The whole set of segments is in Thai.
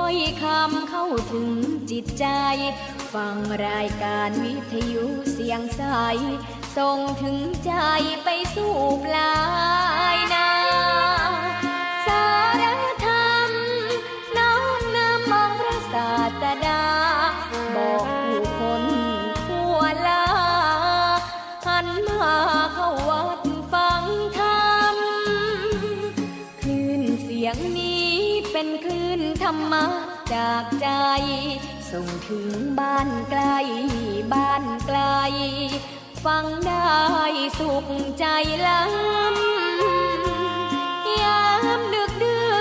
ถ้อยคำเข้าถึงจิตใจฟังรายการวิทยุเสียงใสส่งถึงใจไปสู่ปลายนาสารธรรมน้อมนำมองพระศาสดาบอกผู้คนทั่วลาหันมาเข้าวัดฟังธรรมคลื่นเสียงนี้เป็นคลื่นธรรมะจากใจส่งถึงบ้านไกลบ้านไกลฟังได้สุขใจล้ำยามดึกดื่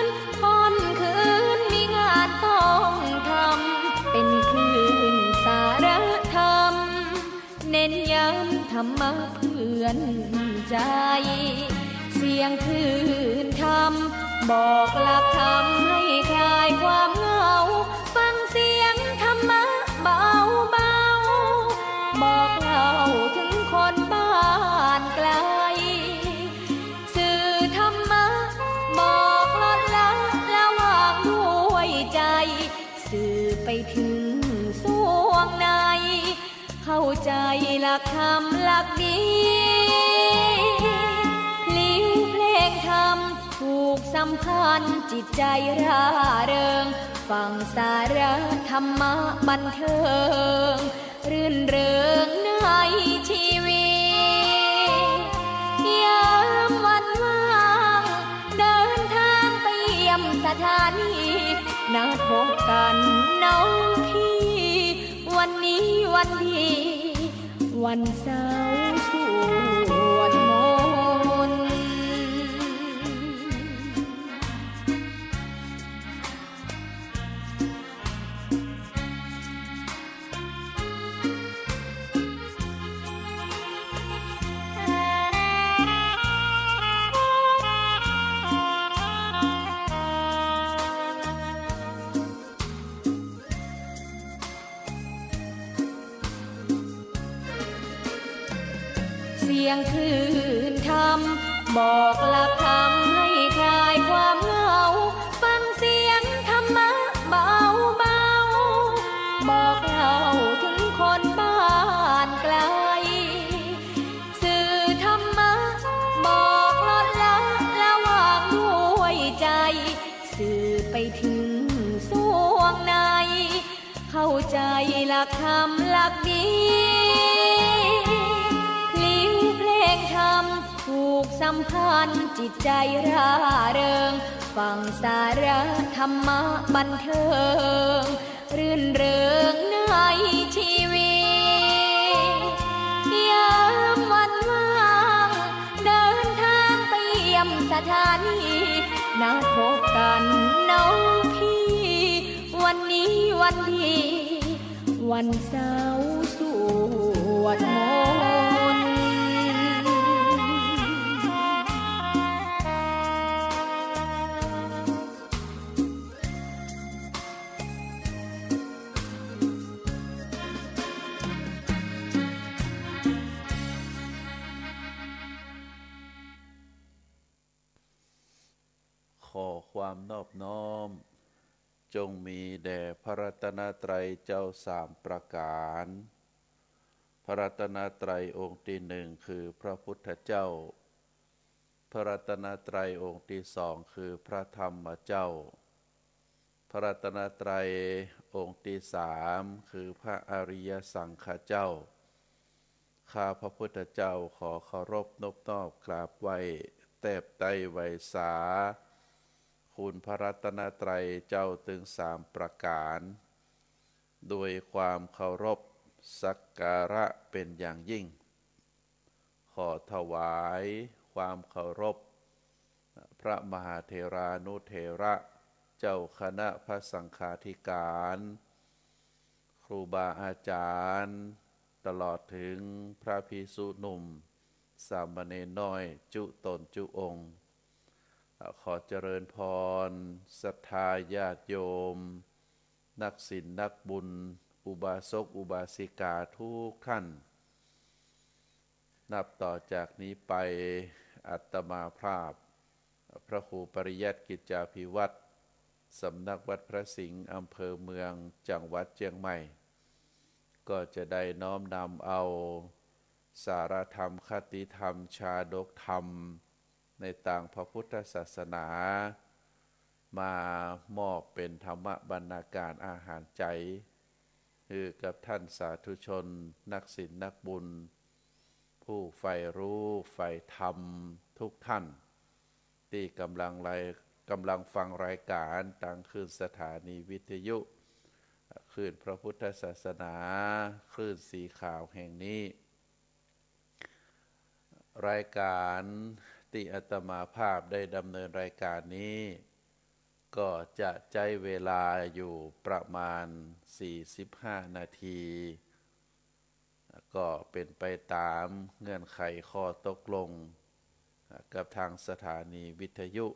นค่ำคืนมีงานต้องทำเป็นคลื่นสารธรรมเน้นย้ำธรรมะเพื่อนใจเสียงคลื่นธรรมบอกหลักธรรมให้คลายความเหงาฟังเสียงธรรมะเบาเบาบอกเล่าถึงคนบ้านไกลสื่อธรรมะบอกลดละละวางด้วยใจสื่อไปถึงสวงในเข้าใจหลักธรรมหลักดีพลิ้วเพลงธรรมผูกสัมพันธ์จิตใจร่าเริงฟังสาระธรรมะบันเทิงรื่นเริงในชีวิตยามวันว่างเดินทางไปเยี่ยมสถานีนัดพบกันน้องพี่วันนี้วันดีวันเสาร์สวดมนต์เสียงคลื่นธรรมบอกหลักธรรมให้คลายความเหงาฟังเสียงธรรมะเบาเบาบอกเล่าถึงคนบ้านไกลสื่อธรรมะบอกลดละละวางด้วยใจสื่อไปถึงสวงในเข้าใจหลักธรรมหลักดีธรรมผูกสัมพันธ์จิตใจร่าเริงฟังสาระธรรมะบันเทิงรื่นเริงในชีวิตยามวันว่างเดินทางไปเยี่ยมสถานีนัดพบกันน้องพี่วันนี้วันดีวันเสาร์สวดมนต์ขอความนอบน้อมจงมีแด่พระรัตนตรัยเจ้าสามประการพระรัตนตรัยองค์ที่หนึ่งคือพระพุทธเจ้าพระรัตนตรัยองค์ที่สองคือพระธรรมเจ้าพระรัตนตรัยองค์ที่สามคือพระอริยสังฆเจ้าข้าพระพุทธเจ้าขอเคารพนบนอบกราบไหว้แทบไตรไวสาคุณพระรัตนตรัยเจ้าถึงสามประการโดยความเคารพสักการะเป็นอย่างยิ่งขอถวายความเคารพพระมหาเถรานุเถระเจ้าคณะพระสังฆาธิการครูบาอาจารย์ตลอดถึงพระภิกษุหนุ่มสามเณรน้อยจุตนจุองค์ขอเจริญพรศรัทธาญาติโยมนักศีลนักบุญอุบาสกอุบาสิกาทุกท่านนับต่อจากนี้ไปอัตมาภาพพระครูปริยัติกิจจาภิวัตร สำนักวัดพระสิงห์อำเภอเมืองจังหวัดเชียงใหม่ก็จะได้น้อมนำเอาสารธรรมคติธรรมชาดกธรรมในต่างพระพุทธศาสนามามอบเป็นธรรมบรรณาการอาหารใจคือกับท่านสาธุชนนักศีลนักบุญผู้ใฝ่รู้ใฝ่ธรรมทุกท่านที่กำลังฟังรายการทางคลื่นสถานีวิทยุคลื่นพระพุทธศาสนาคลื่นสีขาวแห่งนี้รายการที่อาตมาภาพได้ดำเนินรายการนี้ก็จะใช้เวลาอยู่ประมาณ45นาทีก็เป็นไปตามเงื่อนไขข้อตกลงกับทางสถานีวิทยุ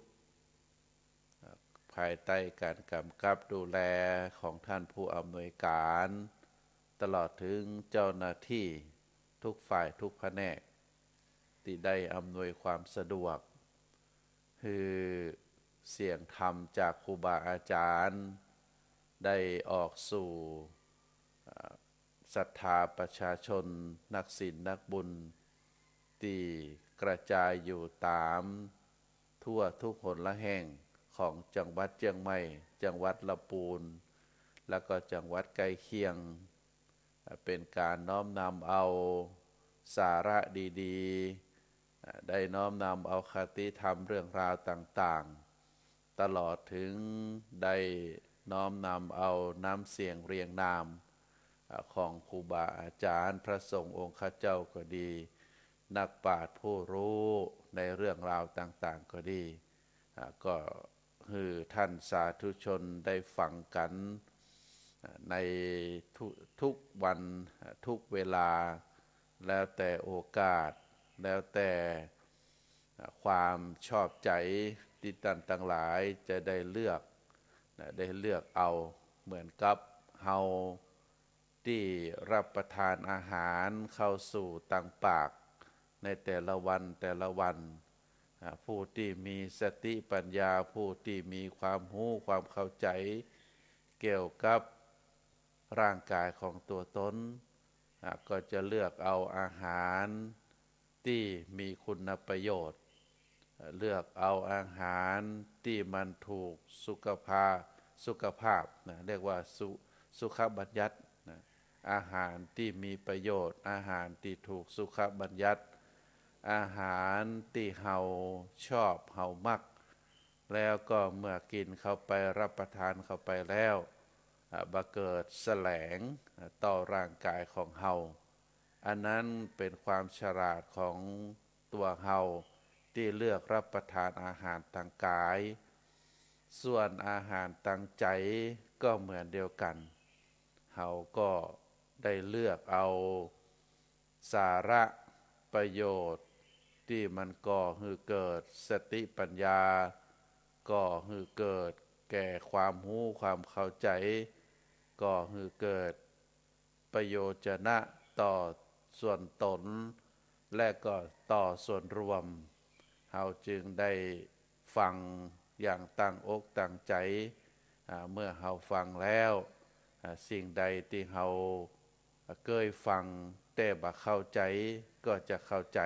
ภายใต้การกำกับดูแลของท่านผู้อำนวยการตลอดถึงเจ้าหน้าที่ทุกฝ่ายทุกแผนกที่ได้อำนวยความสะดวกคือเสียงธรรมจากครูบาอาจารย์ได้ออกสู่ศรัทธาประชาชนนักศีลนักบุญที่กระจายอยู่ตามทั่วทุกหนละแห่งของจังหวัดเชียงใหม่จังหวัดลำพูนแล้วก็จังหวัดใกล้เคียงเป็นการน้อมนำเอาสาระดีๆได้น้อมนำเอาคติธรรมเรื่องราวต่างๆตลอดถึงได้น้อมนำเอาน้ำเสียงเรียงนามของครูบาอาจารย์พระสงฆ์องค์ข้าเจ้าก็ดีนักปราชญ์ผู้รู้ในเรื่องราวต่างๆก็ดีก็คือท่านสาธุชนได้ฟังกันในทุกวันทุกเวลาแล้วแต่โอกาสแล้วแต่ความชอบใจที่ท่านทั้งหลายจะได้เลือกเอาเหมือนกับเฮาที่รับประทานอาหารเข้าสู่ตังปากในแต่ละวันผู้ที่มีสติปัญญาผู้ที่มีความรู้ความเข้าใจเกี่ยวกับร่างกายของตัวตนก็จะเลือกเอาอาหารที่มีคุณประโยชน์เลือกเอาอาหารที่มันถูกสุขภาพเรียกว่าสุขบัญญัติอาหารที่มีประโยชน์อาหารที่ถูกสุขบัญญัติอาหารที่เฮาชอบเฮามักแล้วก็เมื่อกินเข้าไปรับประทานเข้าไปแล้วบังเกิดแสลงต่อร่างกายของเฮาอันนั้นเป็นความฉลาดของตัวเฮาที่เลือกรับประทานอาหารทางกายส่วนอาหารทางใจก็เหมือนเดียวกันเฮาก็ได้เลือกเอาสาระประโยชน์ที่มันก่อให้เกิดสติปัญญาก่อให้เกิดแก่ความรู้ความเข้าใจก่อให้เกิดประโยชนะต่อส่วนตนและก็ต่อส่วนรวมเฮาจึงได้ฟังอย่างตั้งอกตั้งใจเมื่อเฮาฟังแล้วสิ่งใดที่เฮาเคยฟังแต่บ่เข้าใจก็จะเข้าใจ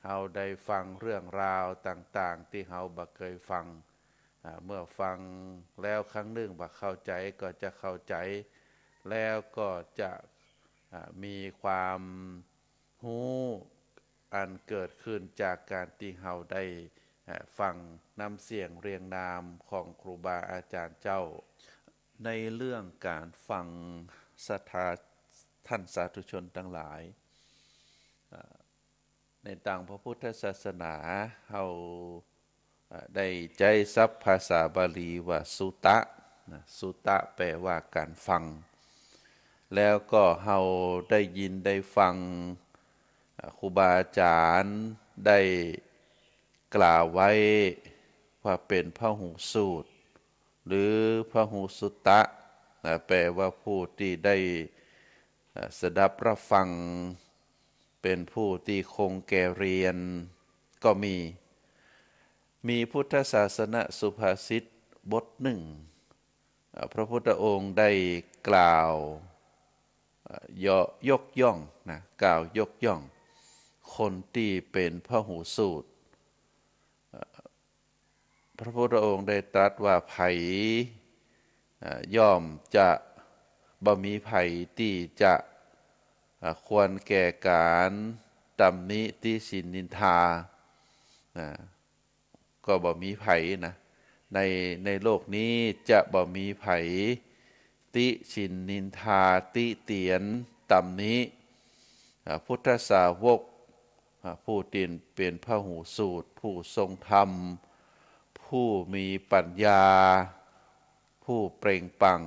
เฮาได้ฟังเรื่องราวต่างๆที่เฮาบ่เคยฟังเมื่อฟังแล้วครั้งหนึ่งบ่เข้าใจก็จะเข้าใจแล้วก็จะมีความรู้อันเกิดขึ้นจากการที่เฮาได้ฟังน้ำเสียงเรียงนามของครูบาอาจารย์เจ้าในเรื่องการฟังศรัทธาท่านสาธุชนทั้งหลายในต่างพระพุทธศาสนาเฮาได้ใช้ศัพท์ภาษาบาลีว่าสุตะสุตะแปลว่าการฟังแล้วก็เฮาได้ยินได้ฟังครูบาอาจารย์ได้กล่าวไว้ว่าเป็นพหูสูตรหรือพหูสุตตะแปลว่าผู้ที่ได้สดับรับฟังเป็นผู้ที่คงแก่เรียนก็มีพุทธศาสนสุภาษิต บทหนึ่งพระพุทธองค์ได้กล่าวยกย่องนะกล่าวยกย่องคนที่เป็นพหูสูตรพระพุทธองค์ได้ตรัสว่าไผย่อมจะบ่มีไผที่จะควรแก่การตำหนิติฉินนินทาก็บ่มีไผนะในโลกนี้จะบ่มีไผติฉินนินทาติเตียนตำหนิพุทธสาวกผู้ตีนเป็นพหูสูตรผู้ทรงธรรมผู้มีปัญญาผู้เปล่งปลั่ง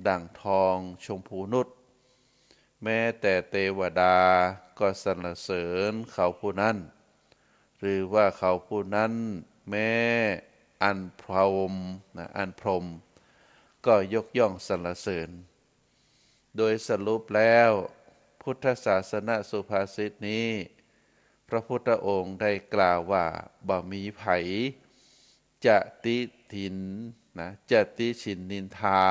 ดังทองชมพูนุชแม้แต่เทวดาก็สรรเสริญเขาผู้นั้นหรือว่าเขาผู้นั้นแม้อันพรหมอันพรหมก็ยกย่องสรรเสริญโดยสรุปแล้วพุทธศาสนสุภาษิตนี้พระพุทธองค์ได้กล่าวว่าบ่มีไผจะติถินจะติฉินนินทา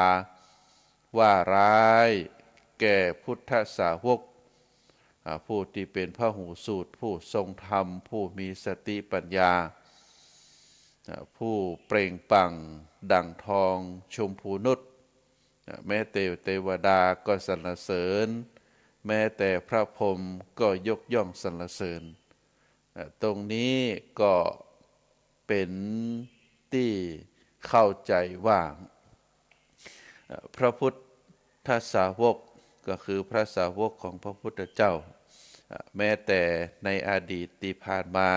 ว่าร้ายแก่พุทธสาวกผู้ที่เป็นพหูสูตรผู้ทรงธรรมผู้มีสติปัญญาผู้เปล่งปลั่งดั่งทองชมพูนุชแม้แต่เทวดาก็สรรเสริญแม้แต่พระพรหมก็ยกย่องสรรเสริญตรงนี้ก็เป็นที่เข้าใจว่าพระพุทธสาวกก็คือพระสาวกของพระพุทธเจ้าแม้แต่ในอดีตที่ผ่านมา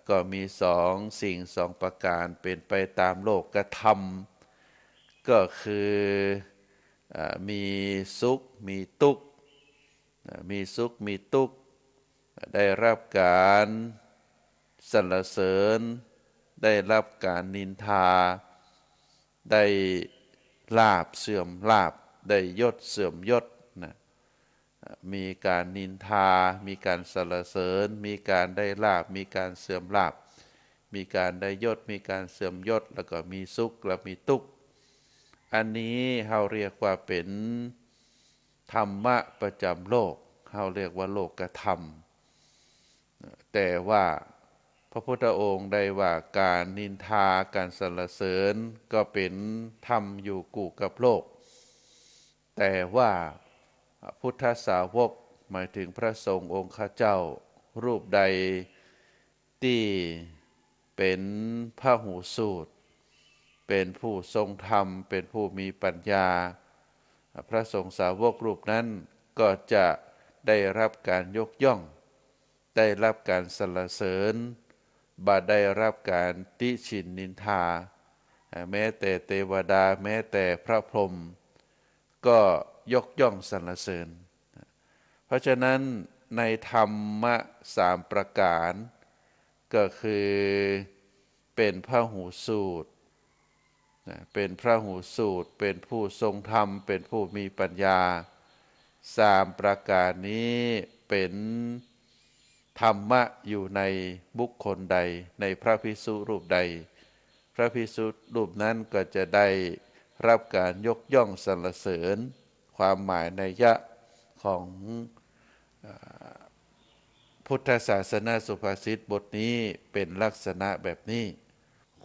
ก็มีสิ่งสองประการเป็นไปตามโลกธรรมก็คือมีสุขมีทุกข์มีสุขมีทุกข์ได้รับการสรรเสริญได้รับการนินทาได้ลาภเสื่อมลาภได้ยศเสื่อมยศนะมีการนินทามีการสรรเสริญมีการได้ลาภมีการเสื่อมลาภมีการได้ยศมีการเสื่อมยศแล้วก็มีสุขและมีทุกข์อันนี้เราเรียกว่าเป็นธรรมะประจำโลกเราเรียกว่าโลกธรรมแต่ว่าพระพุทธองค์ได้ว่าการนินทาการสรรเสริญก็เป็นธรรมอยู่คู่กับโลกแต่ว่าพุทธสาวกหมายถึงพระสงฆ์องค์ข้าเจ้ารูปใดที่เป็นพหูสูตรเป็นผู้ทรงธรรมเป็นผู้มีปัญญาพระสงฆ์สาวกรูปนั้นก็จะได้รับการยกย่องได้รับการสรรเสริญบ่ได้รับการติฉินนินทาแม้แต่เทวดาแม้แต่พระพรหมก็ยกย่องสรรเสริญเพราะฉะนั้นในธรรมะ3ประการก็คือเป็นพหูสูตรเป็นพระหูสูตรเป็นผู้ทรงธรรมเป็นผู้มีปัญญา3ประการนี้เป็นธรรมะอยู่ในบุคคลใดในพระภิกษุรูปใดพระภิกษุรูปนั้นก็จะได้รับการยกย่องสรรเสริญความหมายนัยยะของพุทธศาสนาสุภาษิตบทนี้เป็นลักษณะแบบนี้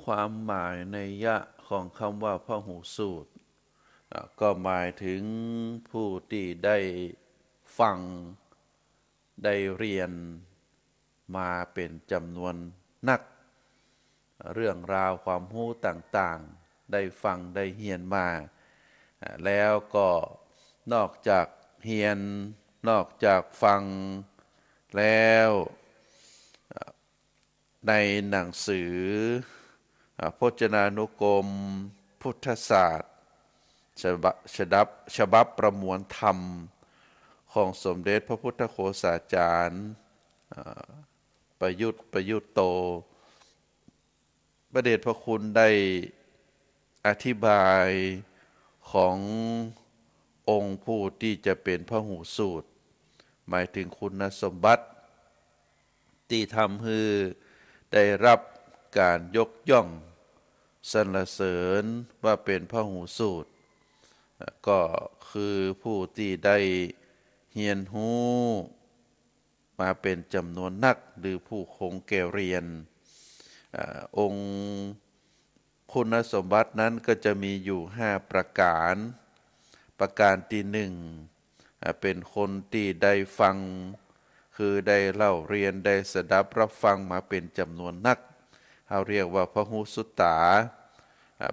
ความหมายนัยยะของคำว่าพหูสูตรก็หมายถึงผู้ที่ได้ฟังได้เรียนมาเป็นจำนวนนักเรื่องราวความรู้ต่างๆได้ฟังได้เรียนมาแล้วก็นอกจากเรียนนอกจากฟังแล้วในหนังสือพจนานุกรมพุทธศาสตร์ฉบับประมวลธรรมของสมเด็จพระพุทธโฆษาจารย์ประยุทธ์โตพระเดชพระคุณได้อธิบายขององค์ผู้ที่จะเป็นพหูสูตรหมายถึงคุณสมบัติที่ทำให้ได้รับการยกย่อง สรรเสริญว่าเป็นพหูสูตรก็คือผู้ที่ได้เรียนรู้มาเป็นจำนวนนักหรือผู้คงแก่เรียนองค์คุณสมบัตินั้นก็จะมีอยู่5ประการประการที่หนึ่งเป็นคนที่ได้ฟังคือได้เล่าเรียนได้สดับรับฟังมาเป็นจำนวนนักเราเรียกว่าพหูสุตตา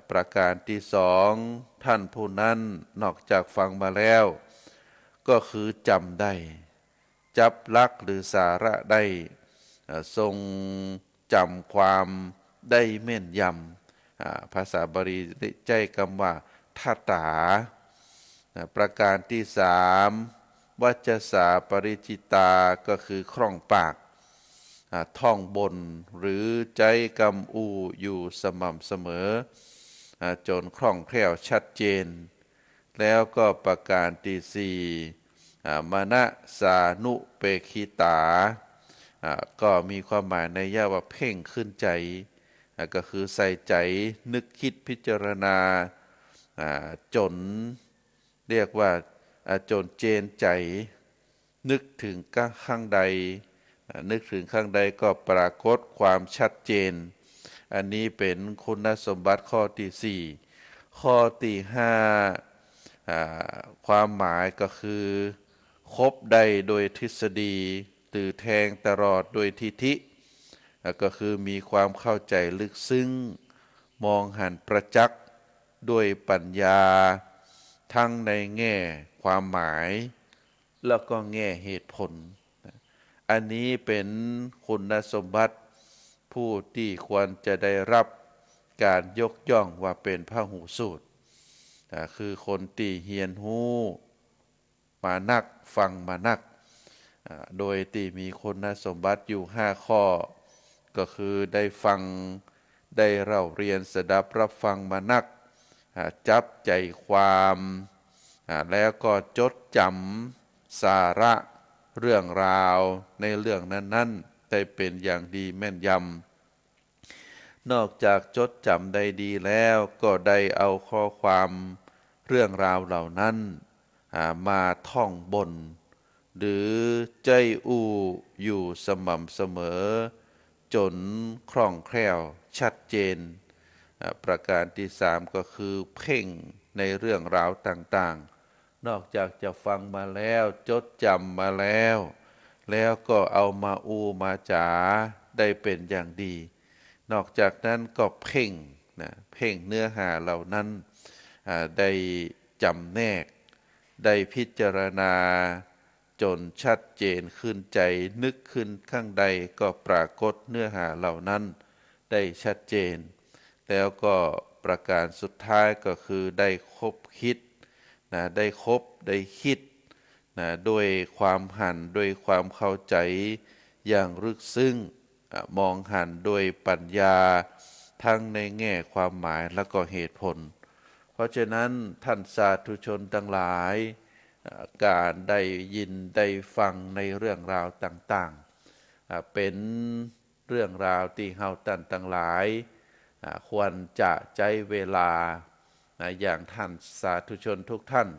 ประการที่สองท่านผู้นั้นนอกจากฟังมาแล้วก็คือจำได้จับลักหรือสาระได้ทรงจำความได้แม่นยำภาษาบาลีใจคำว่าทัตตาประการที่สามวัจสาปริจิตาก็คือคล่องปากท่องบนหรือใจกำอูอยู่สม่ำเสมอจนคล่องแคล่วชัดเจนแล้วก็ประการที่สี่มณสานุเปคิตาก็มีความหมายในย่าว่าเพ่งขึ้นใจก็คือใส่ใจนึกคิดพิจารณาจนเรียกว่าจนเจนใจนึกถึงข้างใดนึกถึงข้างใดก็ปรากฏความชัดเจนอันนี้เป็นคุณสมบัติข้อที่สี่ข้อที่ห้าความหมายก็คือคบได้โดยทฤษฎีหรือแทงตลอดโดยทิฏฐิก็คือมีความเข้าใจลึกซึ้งมองหันประจักษ์ด้วยปัญญาทั้งในแง่ความหมายแล้วก็แง่เหตุผลอันนี้เป็นคุณสมบัติผู้ที่ควรจะได้รับการยกย่องว่าเป็นพหูสูตรคือคนที่เรียนรู้มานักฟังมานักโดยที่มีคุณสมบัติอยู่5ข้อก็คือได้ฟังได้เล่าเรียนสดับรับฟังมานักจับใจความแล้วก็จดจำสาระเรื่องราวในเรื่องนั้นๆได้เป็นอย่างดีแม่นยำนอกจากจดจำได้ดีแล้วก็ได้เอาข้อความเรื่องราวเหล่านั้นมาท่องบนหรือใจอูอยู่สม่ำเสมอจนคล่องแคล่วชัดเจนประการที่สามก็คือเพ่งในเรื่องราวต่างๆนอกจากจะฟังมาแล้วจดจำมาแล้วก็เอามาอูมาจ๋าได้เป็นอย่างดีนอกจากนั้นก็เพ่งเพ่งเนื้อหาเหล่านั้นได้จำแนกได้พิจารณาจนชัดเจนขึ้นใจนึกขึ้นข้างใดก็ปรากฏเนื้อหาเหล่านั้นได้ชัดเจนแล้วก็ประการสุดท้ายก็คือได้คบคิดได้คบได้คิดด้วยความหันด้วยความเข้าใจอย่างลึกซึ้งมองหันด้วยปัญญาทั้งในแง่ความหมายและก็เหตุผลเพราะฉะนั้นท่านสาธุชนทั้งหลายการได้ยินได้ฟังในเรื่องราวต่างๆเป็นเรื่องราวที่เฮาท่านทั้งหลายควรจะใช้เวลาอย่างท่านสาธุชนทุกท่าน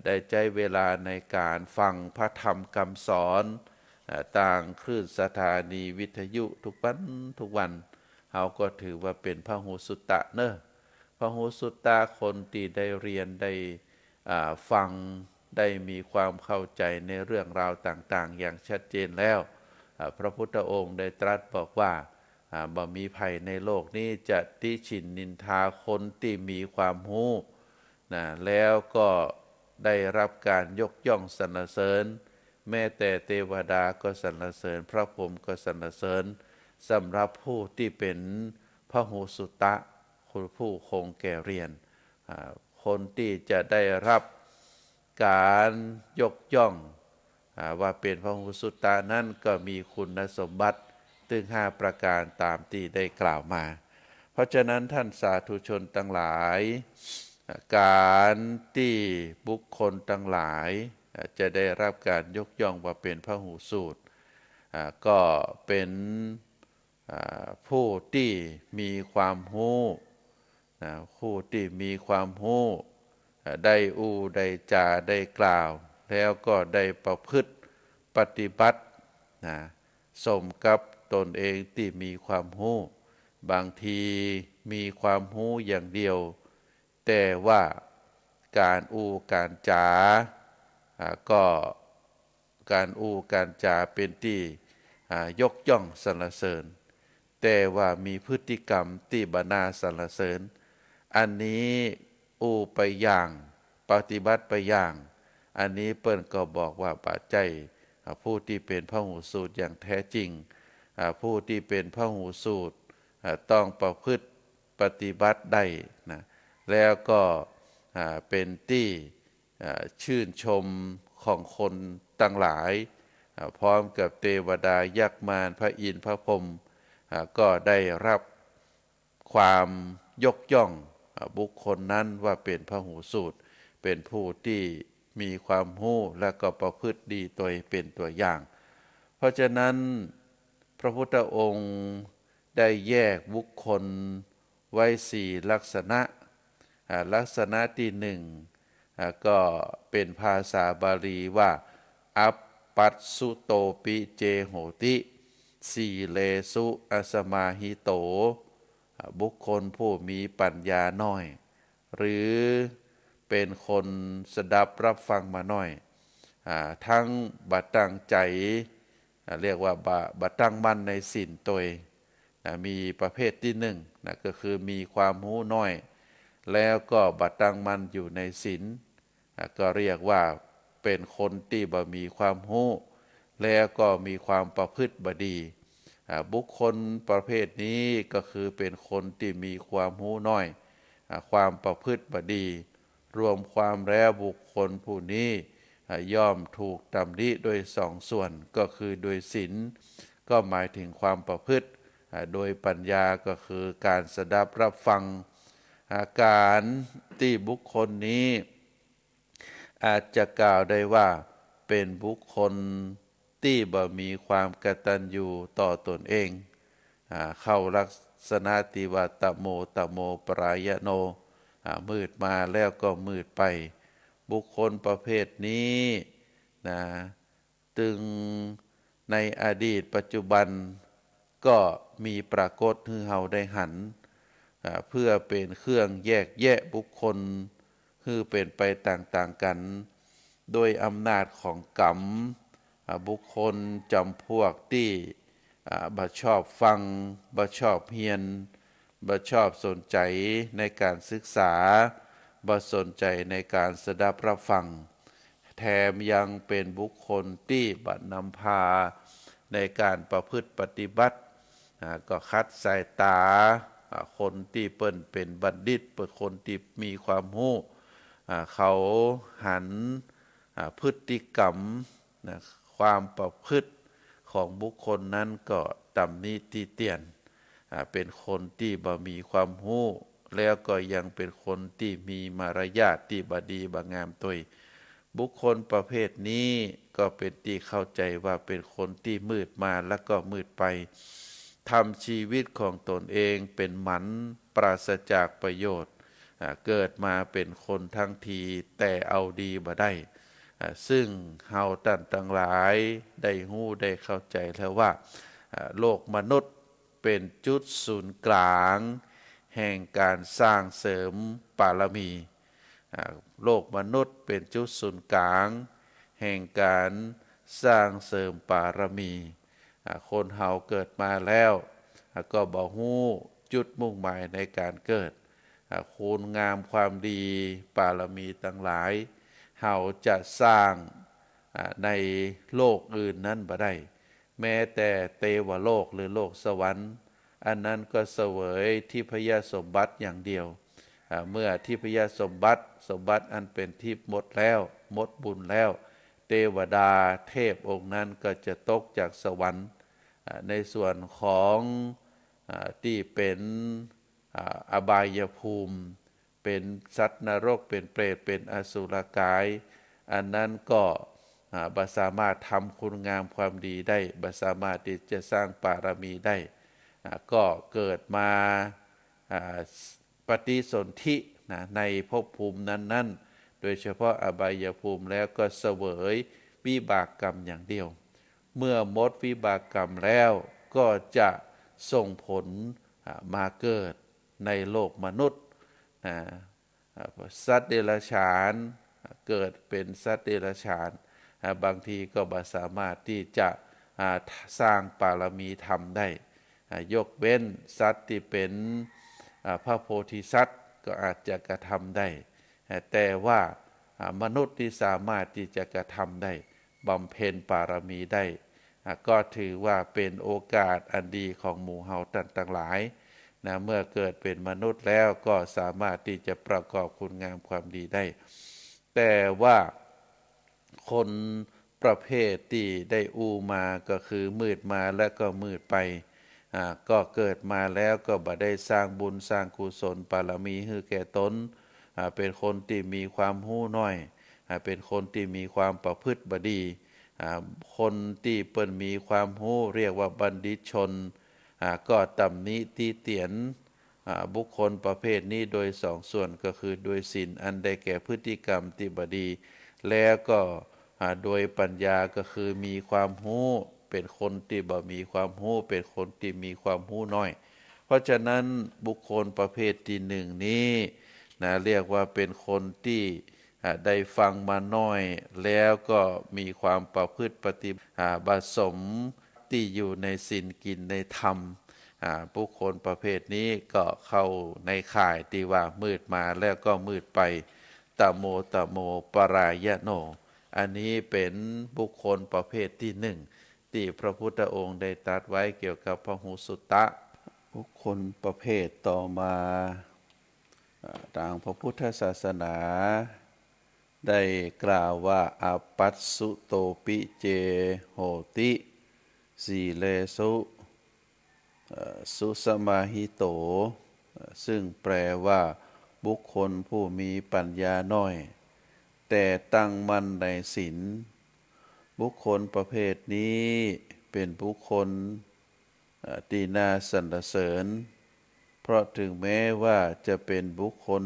ได้ใช้เวลาในการฟังพระธรรมคำสอนต่างคลื่นสถานีวิทยุทุกวันเราก็ถือว่าเป็นพหูสุตตะเนอะพหูสุตตะคนที่ได้เรียนได้ฟังได้มีความเข้าใจในเรื่องราวต่างๆอย่างชัดเจนแล้วพระพุทธองค์ได้ตรัสบอกว่าบ่มีภัยในโลกนี้จะติฉินนินทาคนที่มีความรู้แล้วก็ได้รับการยกย่องสรรเสริญแม้แต่เทวดาก็สรรเสริญพระพรหมก็สรรเสริญสำหรับผู้ที่เป็นพหูสุตตะคือผู้คงแก่เรียนคนที่จะได้รับการยกย่องว่าเป็นพหูสุตตะนั้นก็มีคุณสมบัติถึง5ประการตามที่ได้กล่าวมาเพราะฉะนั้นท่านสาธุชนทั้งหลายการที่บุคคลทั้งหลายจะได้รับการยกย่องว่าเป็นพหูสูตรก็เป็นผู้ที่มีความรู้ นะผู้ที่มีความรู้ได้อู้ได้จาได้กล่าวแล้วก็ได้ประพฤติปฏิบัตินะสมกับตนเองที่มีความรู้บางทีมีความรู้อย่างเดียวแต่ว่าการอู้การจาก็การอู้การจาเป็นที่ยกย่องสรรเสริญแต่ว่ามีพฤติกรรมที่บน่าสรรเสริญอันนี้อู้ไปอย่างปฏิบัติไปอย่างอันนี้เปิ้นก็บอกว่าปัจจัยผู้ที่เป็นพหูสูตรอย่างแท้จริงผู้ที่เป็นพหูสูตรต้องประพฤติปฏิบัติได้นะแล้วก็เป็นที่ชื่นชมของคนตั้งหลายพร้อมกับเทวดายักษ์มารพระอินทร์พระพรหมก็ได้รับความยกย่องบุคคลนั้นว่าเป็นพหูสูตรเป็นผู้ที่มีความรู้และก็ประพฤติดีตัวเป็นตัวอย่างเพราะฉะนั้นพระพุทธองค์ได้แยกบุคคลไว้4ลักษณะลักษณะที่หนึ่งก็เป็นภาษาบาลีว่าอัปปัสสุโตปิเจโหติสีเลสุอสมาหิโตบุคคลผู้มีปัญญาน้อยหรือเป็นคนสดับรับฟังมาน้อยทั้งบัดตั้งใจเรียกว่าบัดตั้งมั่นในศีลตัวเองมีประเภทที่หนึ่งก็คือมีความรู้น้อยแล้วก็บัดตั้งมั่นอยู่ในศีลก็เรียกว่าเป็นคนที่บ่มีความรู้แล้วก็มีความประพฤติบ่ดีบุคคลประเภทนี้ก็คือเป็นคนที่มีความรู้น้อยความประพฤติบ่ดีรวมความแล้วบุคคลผู้นี้ย่อมถูกตำหนิโดยสองส่วนก็คือโดยศีลก็หมายถึงความประพฤติโดยปัญญาก็คือการสดับรับฟังการที่บุคคลนี้อาจจะกล่าวได้ว่าเป็นบุคคลที่บ่มีความกตัญญูต่อตนเองเข้าลักษณะที่ว่าตโมปรายโนมืดมาแล้วก็มืดไปบุคคลประเภทนี้นะตึงในอดีตปัจจุบันก็มีปรากฏให้เฮาได้หันเพื่อเป็นเครื่องแยกแยะบุคคลคือเป็นไปต่างๆกันโดยอำนาจของกรรมบุคคลจำพวกที่บ่ชอบฟังบ่ชอบเรียนบ่ชอบสนใจในการศึกษาบ่สนใจในการสดับรับฟังแถมยังเป็นบุคคลที่บ่นำพาในการประพฤติปฏิบัติก็คัดสายตาคนที่เปิ้นเป็นบัณฑิตเป็นคนที่มีความรู้เขาหันพฤติกรรมความประพฤติของบุคคลนั้นก็ตำหนิติเตียนเป็นคนที่บ่มีความรู้แล้วก็ยังเป็นคนที่มีมารยาทที่บ่ดีบ่งามตัวบุคคลประเภทนี้ก็เป็นที่เข้าใจว่าเป็นคนที่มืดมาแล้วก็มืดไปทำชีวิตของตนเองเป็นหมันปราศจากประโยชน์เกิดมาเป็นคนทั้งทีแต่เอาดีบ่ได้ซึ่งเฮาท่านทั้งหลายได้รู้ได้เข้าใจแล้วว่าโลกมนุษย์เป็นจุดศูนย์กลางแห่งการสร้างเสริมบารมีโลกมนุษย์เป็นจุดศูนย์กลางแห่งการสร้างเสริมบารมีคนเฮาเกิดมาแล้วก็บ่ฮู้จุดมุ่งหมายในการเกิดคุณงามความดีบารมีทั้งหลายเฮาจะสร้างในโลกอื่นนั้นบ่ได้แม้แต่เทวโลกหรือโลกสวรรค์อันนั้นก็เสวยทิพยสมบัติอย่างเดียวเมื่อทิพยสมบัติอันเป็นทิพย์หมดแล้วหมดบุญแล้วเทวดาเทพองค์นั้นก็จะตกจากสวรรค์ในส่วนของที่เป็นอบายภูมิเป็นสัตว์นรกเป็นเปรตเป็นอสุรกายอันนั้นก็บ่สามารถทำคุณงามความดีได้บ่สามารถที่จะสร้างบารมีได้ก็เกิดมาป ฏิสนธินะในภพภูมินั้นๆโดยเฉพาะอบายภูมิแล้วก็เสวยวิบากกรรมอย่างเดียวเมื่อหมดวิบากกรรมแล้วก็จะส่งผลมาเกิดในโลกมนุษย์นะสัตว์เดรัจฉานเกิดเป็นสัตว์เดรัจฉานบางทีก็บ่สามารถที่จะสร้างบารมีธรรมได้ยกเว้นสัตว์ที่เป็นพระโพธิสัตว์ก็อาจจะกระทำได้แต่ว่ามนุษย์ที่สามารถที่จะกระทำได้บำเพ็ญบารมีได้ก็ถือว่าเป็นโอกาสอันดีของหมู่เฮาต่างหลายนะเมื่อเกิดเป็นมนุษย์แล้วก็สามารถที่จะประกอบคุณงามความดีได้แต่ว่าคนประเภทที่ได้มาก็คือมืดมาแล้วก็มืดไปก็เกิดมาแล้วก็บ่ได้สร้างบุญสร้างกุศลบารมีให้แก่ตนเป็นคนที่มีความรู้น้อยเป็นคนที่มีความประพฤติบดีคนที่เปิ้นมีความรู้เรียกว่าบัณฑิตชนก็ตำหนิติเตียนบุคคลประเภทนี้โดยสองส่วนก็คือโดยศีลอันได้แก่พฤติกรรมที่บดีแล้วก็โดยปัญญาก็คือมีความรู้เป็นคนที่บ่มีความรู้เป็นคนที่มีความรู้น้อยเพราะฉะนั้นบุคคลประเภทที่หนึ่งนี้นะเรียกว่าเป็นคนที่ได้ฟังมาน้อยแล้วก็มีความประพฤติปฏิบัติผสมที่อยู่ในศีลกินในธรรมบุคคลประเภทนี้ก็เข้าในข่ายที่ว่ามืดมาแล้วก็มืดไปตโมปรายโนอันนี้เป็นบุคคลประเภทที่หนึ่งที่พระพุทธองค์ได้ตรัสไว้เกี่ยวกับพหุสุตตะบุคคลประเภทต่อมาทางพระพุทธศาสนาได้กล่าวว่าอาปัสสุโตปิเจโหติสีเลสุสุสมาหิโตซึ่งแปลว่าบุคคลผู้มีปัญญาน้อยแต่ตั้งมั่นในศีลบุคคลประเภทนี้เป็นบุคคลที่น่าสรรเสริญเพราะถึงแม้ว่าจะเป็นบุคคล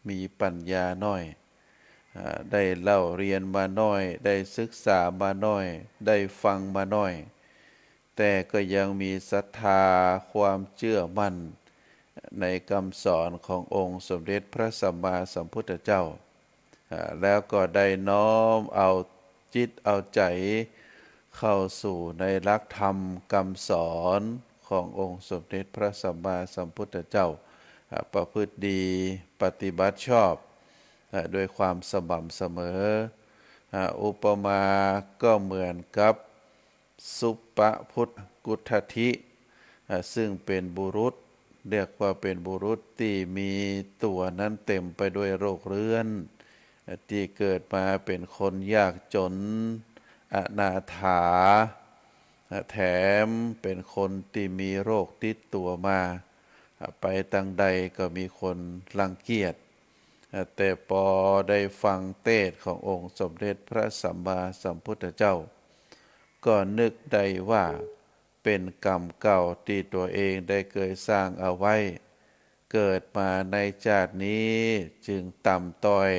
มีปัญญาน้อยได้เล่าเรียนมาน้อยได้ศึกษามาน้อยได้ฟังมาน้อยแต่ก็ยังมีศรัทธาความเชื่อมั่นในคำสอนขององค์สมเด็จพระสัมมาสัมพุทธเจ้าแล้วก็ได้น้อมเอาจิตเอาใจเข้าสู่ในหลักธรรมคำสอนขององค์สมเด็จพระสัมมาสัมพุทธเจ้าประพฤติดีปฏิบัติชอบด้วยความสม่ำเสมออุปมาก็เหมือนกับสุปพุทธกุฏฐิซึ่งเป็นบุรุษเรียกว่าเป็นบุรุษที่มีตัวนั้นเต็มไปด้วยโรคเรื้อนที่เกิดมาเป็นคนยากจนอนาถาแถมเป็นคนที่มีโรคติดตัวมาไปทางใดก็มีคนรังเกียจแต่พอได้ฟังเทศน์ขององค์สมเด็จพระสัมมาสัมพุทธเจ้าก็นึกได้ว่าเป็นกรรมเก่าที่ตัวเองได้เคยสร้างเอาไว้เกิดมาในชาตินี้จึงต่ำต้อย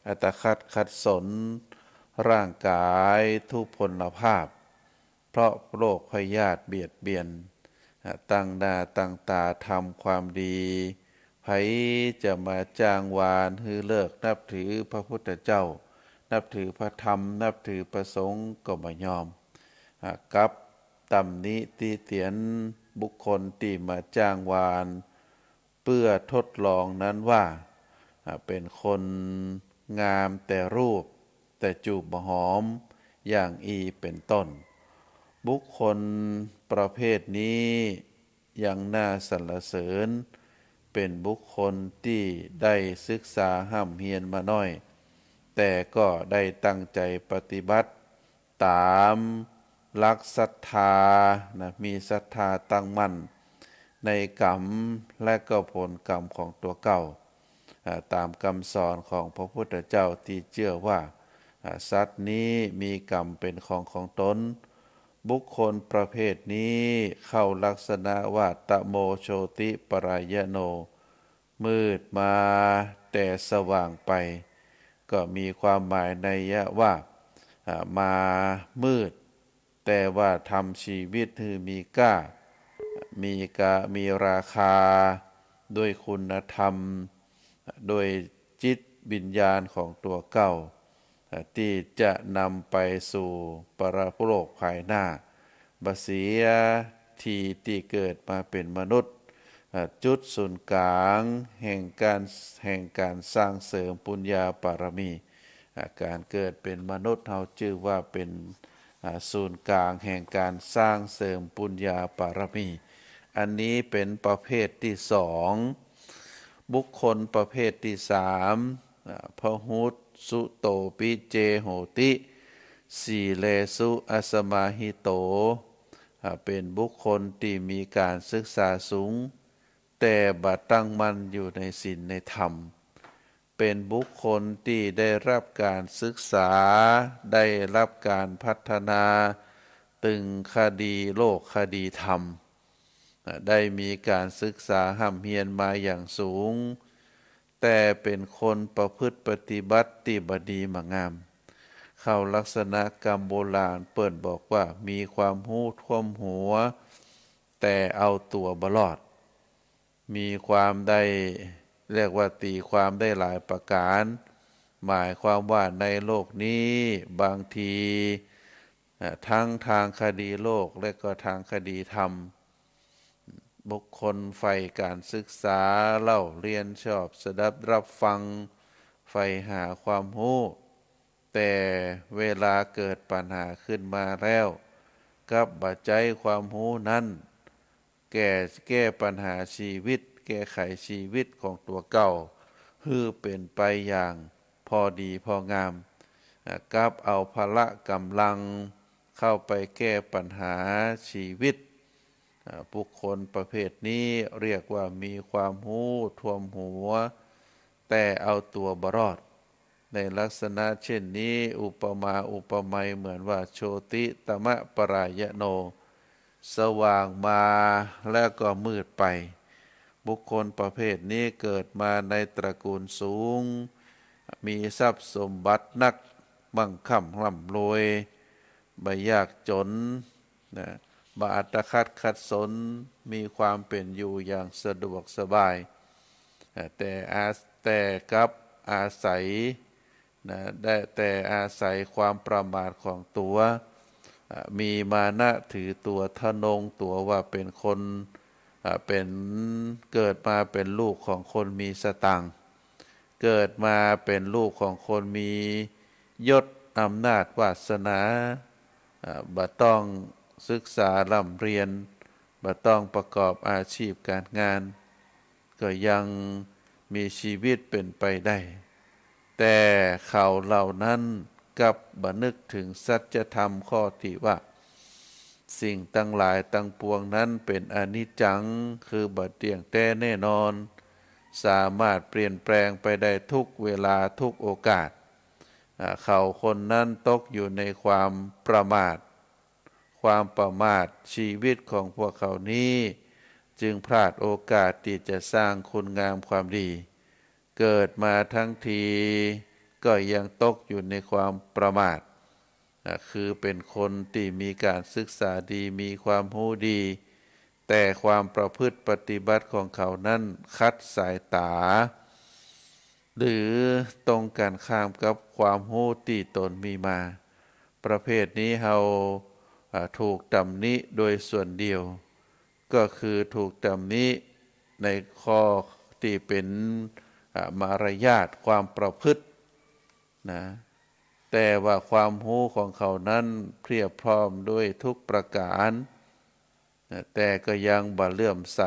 อัตคัดขัดสนร่างกายทุพพลภาพเพราะโรคพยาธิเบียดเบียนตั้งหน้าตั้งตาทำความดีไผจะมาจ้างวานฮือเลิกนับถือพระพุทธเจ้านับถือพระธรรมนับถือพระสงฆ์ก็ไม่ยอมกับตำหนิติเตียนบุคคลที่มาจ้างวานเพื่อทดลองนั้นว่าเป็นคนงามแต่รูปแต่จูบหอมอย่างเป็นต้นบุคคลประเภทนี้ยังน่าสรรเสริญเป็นบุคคลที่ได้ศึกษาห้ำเฮียนมาน้อยแต่ก็ได้ตั้งใจปฏิบัติตามหลักศรัทธามีศรัทธาตั้งมั่นในกรรมและก็ผลกรรมของตัวเก่าตามคำสอนของพระพุทธเจ้าที่เชื่อว่าสัตว์นี้มีกรรมเป็นของตนบุคคลประเภทนี้เข้าลักษณะว่าตโมโชติปรายโน มืดมาแต่สว่างไป ก็มีความหมายนัยยะว่ามามืด แต่ว่าทำชีวิตให้มีค่ามีราคาด้วยคุณธรรมโดยจิตวิญญาณของตัวเก่าที่จะนำไปสู่ปรโลกภายหน้าบเสียทีที่เกิดมาเป็นมนุษย์จุดศูนย์กลางแห่งการสร้างเสริมปุญญาบารมีการเกิดเป็นมนุษย์เราชื่อว่าเป็นศูนย์กลางแห่งการสร้างเสริมปุญญาบารมีอันนี้เป็นประเภทที่สองบุคคลประเภทที่สามพหุตสุโตปิเจโหติสีเลสุอสมาหิโตเป็นบุคคลที่มีการศึกษาสูงแต่บัดตั้งมั่นอยู่ในศีลในธรรมเป็นบุคคลที่ได้รับการศึกษาได้รับการพัฒนาตึงคดีโลกคดีธรรมได้มีการศึกษาห่ำเฮียนมาอย่างสูงแต่เป็นคนประพฤติปฏิบัติที่บดีมางามเข้าลักษณะกรรมโบราณเปิดบอกว่ามีความหู้ท่วมหัวแต่เอาตัวบลอดมีความได้เรียกว่าตีความได้หลายประการหมายความว่าในโลกนี้บางทีทั้งทางคดีโลกและก็ทางคดีธรรมบุคคลใฝ่การศึกษาเล่าเรียนชอบสดับรับฟังใฝ่หาความรู้แต่เวลาเกิดปัญหาขึ้นมาแล้วกับบัจจัยความรู้นั้นแก้ปัญหาชีวิตแก้ไขชีวิตของตัวเก่าคือเป็นไปอย่างพอดีพองามกับเอาพละกำลังเข้าไปแก้ปัญหาชีวิตบุคคลประเภทนี้เรียกว่ามีความรู้ท่วมหัวแต่เอาตัวบรอดในลักษณะเช่นนี้อุปมาอุปไมยเหมือนว่าโชติตมะปรายโนสว่างมาแล้วก็มืดไปบุคคลประเภทนี้เกิดมาในตระกูลสูงมีทรัพย์สมบัตินักมั่งคั่งร่ำรวยไม่ยากจนนะบาอัตคัดขัดสนมีความเป็นอยู่อย่างสะดวกสบายแต่กับอาศัยนะได้แต่อาศัยความประมาทของตัวมีมานะถือตัวทะนงตัวว่าเป็นคนเป็นเกิดมาเป็นลูกของคนมีสตังค์เกิดมาเป็นลูกของคนมียศอำนาจวาสนาบ่ต้องศึกษาร่ำเรียนบ่ต้องประกอบอาชีพการงานก็ยังมีชีวิตเป็นไปได้แต่เขาเหล่านั้นกับบ่นึกถึงสัจธรรมข้อที่ว่าสิ่งตั้งหลายตั้งปวงนั้นเป็นอนิจจังคือบ่เที่ยงแท้แน่นอนสามารถเปลี่ยนแปลงไปได้ทุกเวลาทุกโอกาสเขาคนนั้นตกอยู่ในความประมาทชีวิตของพวกเขานี้จึงพลาดโอกาสที่จะสร้างคุณงามความดีเกิดมาทั้งทีก็ยังตกอยู่ในความประมาทคือเป็นคนที่มีการศึกษาดีมีความรู้ดีแต่ความประพฤติปฏิบัติของเขานั้นคัดสายตาหรือตรงกันข้ามกับความรู้ที่ตนมีมาประเภทนี้เราถูกตำหนิโดยส่วนเดียวก็คือถูกตำหนิในข้อที่เป็นมารยาทความประพฤตินะแต่ว่าความรู้ของเขานั้นเพียบพร้อมด้วยทุกประการแต่ก็ยังบ่เลื่อมใส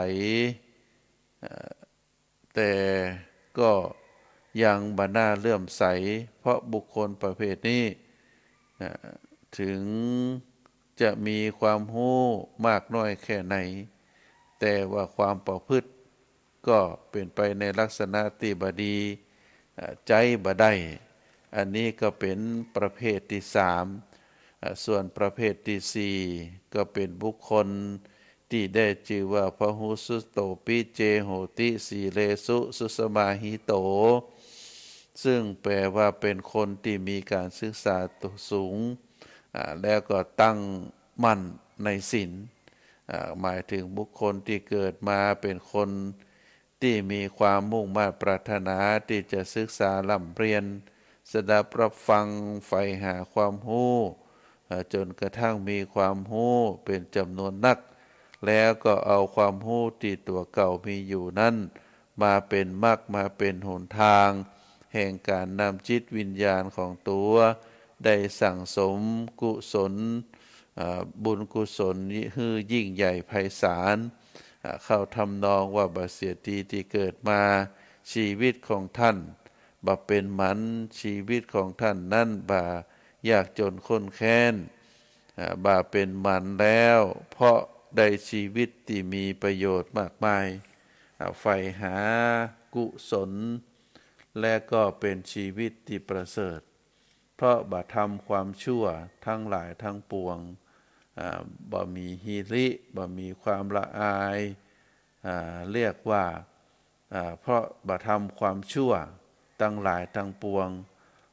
แต่ก็ยังบ่น่าเลื่อมใสเพราะบุคคลประเภทนี้ถึงจะมีความรู้มากน้อยแค่ไหนแต่ว่าความประพฤติก็เป็นไปในลักษณะที่บ่ดีใจบ่ได้อันนี้ก็เป็นประเภทที่สามส่วนประเภทที่สี่ก็เป็นบุคคลท ติได้ชื่อว่าพหุสุโตปิเจโหติสีเลสุสุสมาหิโตซึ่งแปลว่าเป็นคนที่มีการศึกษาสูงแล้วก็ตั้งมั่นในศีลหมายถึงบุคคลที่เกิดมาเป็นคนที่มีความมุ่งมั่นปรารถนาที่จะศึกษาล่ำเรียนสดับรับฟังใฝ่หาความรู้จนกระทั่งมีความรู้เป็นจำนวนนักแล้วก็เอาความรู้ที่ตัวเก่ามีอยู่นั้นมาเป็นมรรคมาเป็นหนทางแห่งการนำจิตวิญญาณของตัวได้สั่งสมกุศลบุญกุศลฮือยิ่งใหญ่ไพศาลเข้าทำนองว่าบาเสียทีที่เกิดมาชีวิตของท่านบ่เป็นหมันชีวิตของท่านนั่นบ่ยากจนข้นแค้นบ่เป็นหมันแล้วเพราะได้ชีวิตที่มีประโยชน์มากมายใฝ่หากุศลและก็เป็นชีวิตที่ประเสริฐเพราะบ่ทำความชั่วทั้งหลายทั้งปวงบ่มีหิริบ่มีความละอายเรียกว่าเพราะบ่ทำความชั่วทั้งหลายทั้งปวง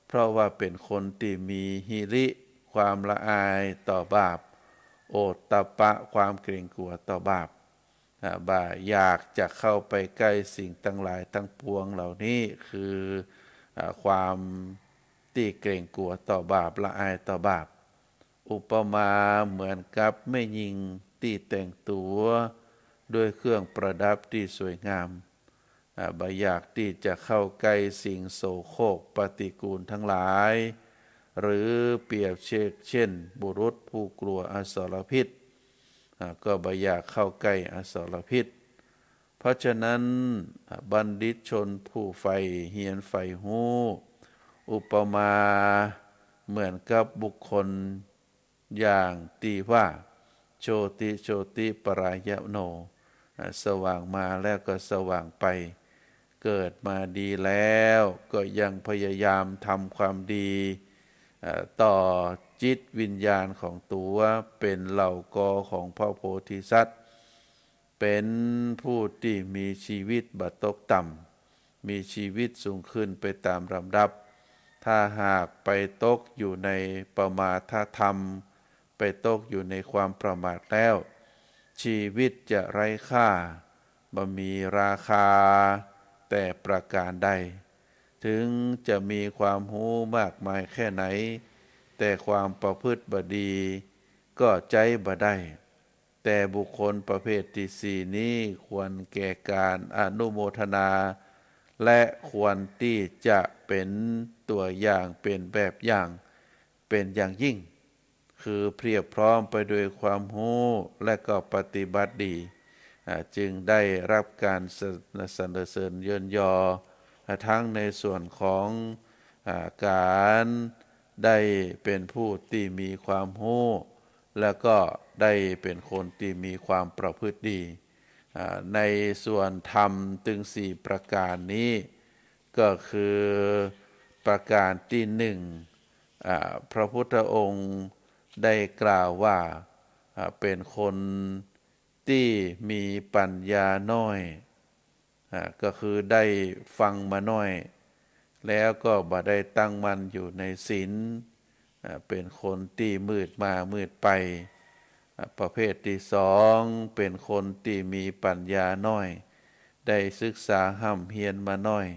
เพราะว่าเป็นคนที่มีหิริความละอายต่อบาปโอตตปปะความเกรงกลัวต่อบาปบ่อยากจะเข้าไปใกล้สิ่งทั้งหลายทั้งปวงเหล่านี้คือความที่เกรงกลัวต่อบาปละอายต่อบาปอุปมาเหมือนกับแม่หญิงที่แต่งตัวด้วยเครื่องประดับที่สวยงามบ่อยากที่จะเข้าใกล้สิ่งโสโครกปฏิกูลทั้งหลายหรือเปรียบเช่นบุรุษผู้กลัวอสรพิษก็บ่อยากเข้าใกล้อสรพิษเพราะฉะนั้นบัณฑิตชนผู้ใฝ่เหียนใฝ่รู้อุปมาเหมือนกับบุคคลอย่างตีว่าโชติปรายโนสว่างมาแล้วก็สว่างไปเกิดมาดีแล้วก็ยังพยายามทำความดีต่อจิตวิญญาณของตัวเป็นเหล่ากอของพระโพธิสัตว์เป็นผู้ที่มีชีวิตบ่ตกต่ำมีชีวิตสูงขึ้นไปตามลำดับถ้าหากไปตกอยู่ในประมาทธรรมไปตกอยู่ในความประมาทแล้วชีวิตจะไร้ค่าบ่มีราคาแต่ประการใดถึงจะมีความรู้มากมายแค่ไหนแต่ความประพฤติบ่ดีก็ใจบ่ได้แต่บุคคลประเภทที่สี่นี้ควรแก่การอนุโมทนาและควรที่จะเป็นตัวอย่างเป็นแบบอย่างเป็นอย่างยิ่งคือเพียบพร้อมไปด้วยความรู้และก็ปฏิบัติดีจึงได้รับการสรรเสริญเยินยอทั้งในส่วนของการได้เป็นผู้ที่มีความรู้แล้วก็ได้เป็นคนที่มีความประพฤติดีในส่วนธรรมถึง4ประการนี้ก็คือประการที่หนึ่งพระพุทธองค์ได้กล่าวว่าเป็นคนที่มีปัญญาน้อยก็คือได้ฟังมาน้อยแล้วก็บ่ได้ตั้งมั่นอยู่ในศีลเป็นคนที่มืดมามืดไปประเภทที่สองเป็นคนที่มีปัญญาน้อยได้ศึกษาห้ำเฮียนมาน้อย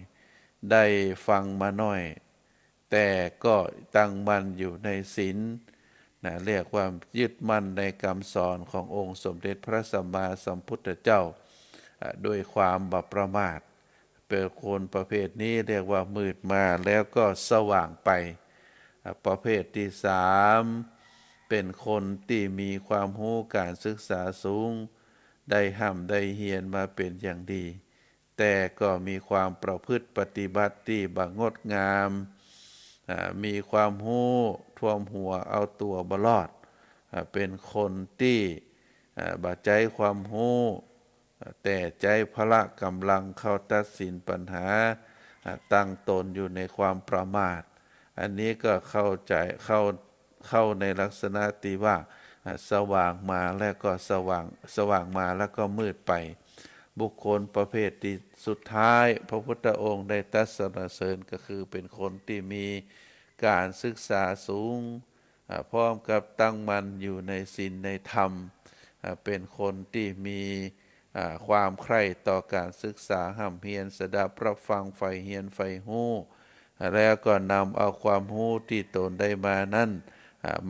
ได้ฟังมาน้อยแต่ก็ตั้งมั่นอยู่ในศีลเรียกว่ายึดมั่นในคำสอนขององค์สมเด็จพระสัมมาสัมพุทธเจ้าด้วยความบ่ประมาทเป็นคนประเภทนี้เรียกว่ามืดมาแล้วก็สว่างไปประเภทที่สามเป็นคนที่มีความรู้การศึกษาสูงได้ห้ำได้เฮียนมาเป็นอย่างดีแต่ก็มีความประพฤติปฏิบัติที่บ่งดงามมีความรู้ท่วมหัวเอาตัวบ่รอดเป็นคนที่บ่ใจความรู้แต่ใจพละกำลังเข้าตัดสินปัญหาตั้งตนอยู่ในความประมาทอันนี้ก็เข้าในลักษณะที่ว่า สว่างมาแล้วก็สว่างมาแล้วก็มืดไปบุคคลประเภทที่สุดท้ายพระพุทธองค์ได้ตรัสสรรเสริญก็คือเป็นคนที่มีการศึกษาสูงพร้อมกับตั้งมั่นอยู่ในศีลในธรรมเป็นคนที่มีความใคร่ต่อการศึกษาห่ำเฮียนสดับรับฟังใฝ่เฮียนใฝ่ฮู้แล้วก็นำเอาความรู้ที่ตนได้มานั้น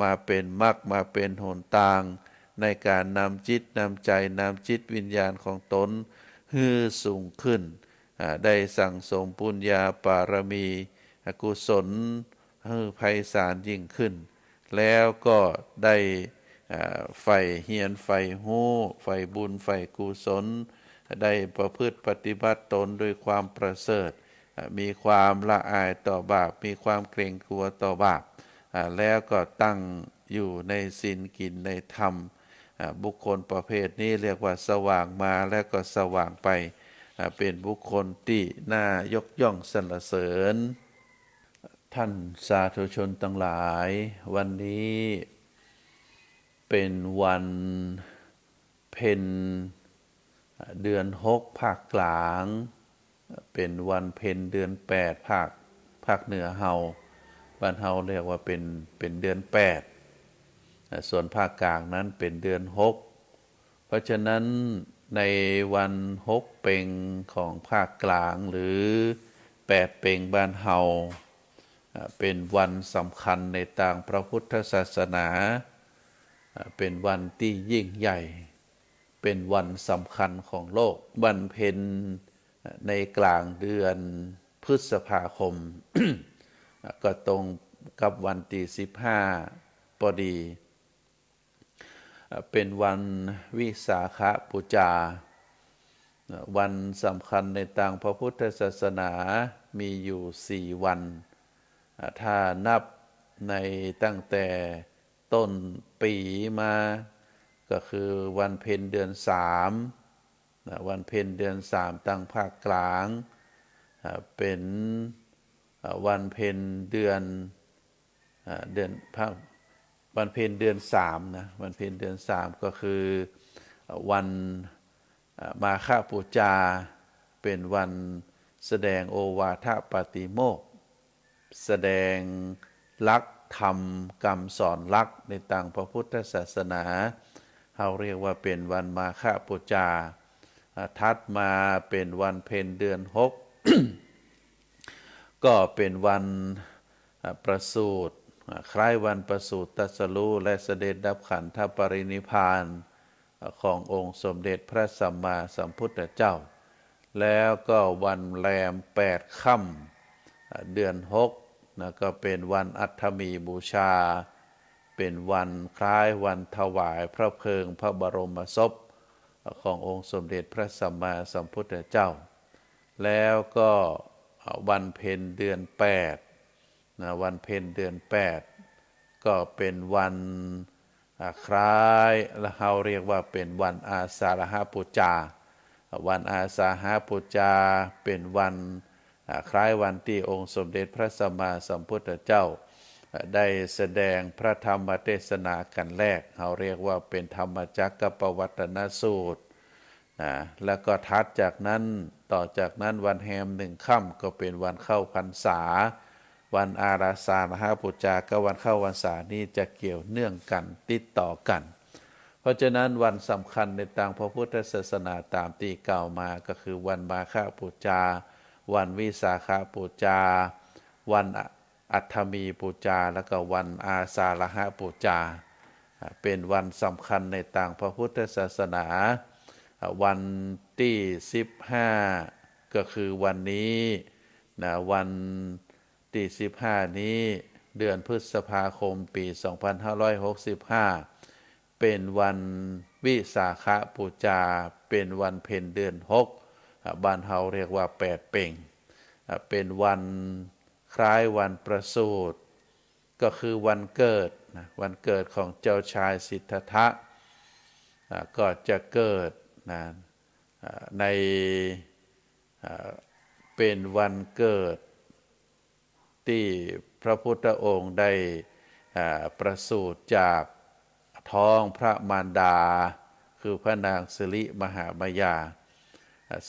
มาเป็นมรรคมาเป็นหนทางในการนำจิตนำใจนำจิตวิญญาณของตนให้สูงขึ้นได้สั่งสมปุญญาปารมีกุศลให้ไพศาลยิ่งขึ้นแล้วก็ได้ใฝ่เฮียนใฝ่ฮู้ใฝ่บุญใฝ่กุศลได้ประพฤติปฏิบัติตนด้วยความประเสริฐมีความละอายต่อบาปมีความเกรงกลัวต่อบาปแล้วก็ตั้งอยู่ในศีลกินในธรรมบุคคลประเภทนี้เรียกว่าสว่างมาแล้วก็สว่างไปเป็นบุคคลที่น่ายกย่องสรรเสริญท่านสาธุชนทั้งหลายวันนี้เป็นวันเพ็ญเดือน6ภาคกลางเป็นวันเพ็ญเดือน8ภาคเหนือเฮาบ้านเฮาเรียกว่าเป็นเดือน8ส่วนภาคกลางนั้นเป็นเดือน6เพราะฉะนั้นในวัน6เพ็งของภาคกลางหรือ8เพ็งบ้านเฮาเป็นวันสำคัญในทางพระพุทธศาสนาเป็นวันที่ยิ่งใหญ่เป็นวันสำคัญของโลกวันเพ็ญในกลางเดือนพฤษภาคม ก็ตรงกับวันที่15พอดีเป็นวันวิสาขบูชาวันสำคัญในทางพระพุทธศาสนามีอยู่4วันถ้านับในตั้งแต่ต้นปีมาก็คือวันเพ็ญเดือน3วันเพ็ญเดือน3ตั้งภาคกลางเป็นวันเพ็ญเดือนวันเพ็ญเดือน3นะวันเพ็ญเดือน3ก็คือวันมาฆบูชาเป็นวันแสดงโอวาทปาติโมกข์แสดงหลักธรรมคำสอนหลักในทางพระพุทธศาสนาเราเรียกว่าเป็นวันมาฆบูชาถัดมาเป็นวันเพ็ญเดือน6 ก็เป็นวันประสูติคล้ายวันประสูติตรัสรู้และเสด็จดับขันธปรินิพพานขององค์สมเด็จพระสัมมาสัมพุทธเจ้าแล้วก็วันแรม8ค่ำเดือน6นะก็เป็นวันอัฐมีบูชาเป็นวันคล้ายวันถวายพระเพลิงพระบรมศพขององค์สมเด็จพระสัมมาสัมพุทธเจ้าแล้วก็วันเพ็ญเดือน8นะวันเพ็ญเดือน8ก็เป็นวันคล้ายเราเรียกว่าเป็นวันอาสาฬหบูชาวันอาสาฬหบูชาเป็นวันคล้ายวันที่องค์สมเด็จพระสัมมาสัมพุทธเจ้าได้แสดงพระธรรมเทศนากันแรกเราเรียกว่าเป็นธรรมจักรปวัตนสูตรแล้วก็ถัดจากนั้นต่อจากนั้นวันแฮม1ค่ำก็เป็นวันเข้าพรรษาวันอาราสาฬหบูชากับวันเข้าพรรษานี้จะเกี่ยวเนื่องกันติดต่อกันเพราะฉะนั้นวันสำคัญในทางพระพุทธศาสนาตามที่กล่าวมาก็คือวันมาฆบูชาวันวิสาขบูชาวันอัฐมีบูชาแล้วก็วันอาสาฬหบูชาเป็นวันสำคัญในทางพระพุทธศาสนาวันที่15ก็คือวันนี้นะวันที่15นี้เดือนพฤษภาคมปี2565เป็นวันวิสาขบูชาเป็นวันเพ็ญเดือน6บ้านเฮาเรียกว่า8เพ็งเป็นวันคล้ายวันประสูติก็คือวันเกิดนะวันเกิดของเจ้าชายสิทธัตถะก็จะเกิดนะในเป็นวันเกิดที่พระพุทธองค์ได้ประสูติจาก ท้องพระมารดาคือพระนางสิริมหามายา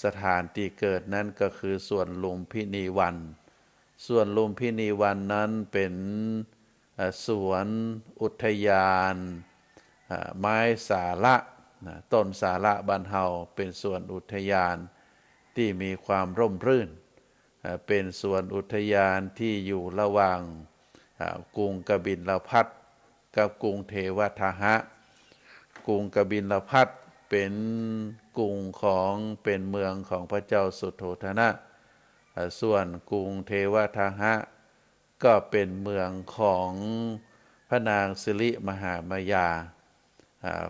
สถานที่เกิดนั้นก็คือสวนลุมพินีวันส่วนลุมพินีวันนั้นเป็นสวนอุทยานไม้สาระต้นสาระบ้านเฮาเป็นสวนอุทยานที่มีความร่มรื่นเป็นสวนอุทยานที่อยู่ระหว่างกรุงกบิลพัสกับกรุงเทวทหะกรุงกบิลพัสเป็นกรุงของเป็นเมืองของพระเจ้าสุโธทนะส่วนกรุงเทวทหะก็เป็นเมืองของพระนางสิริมหามายา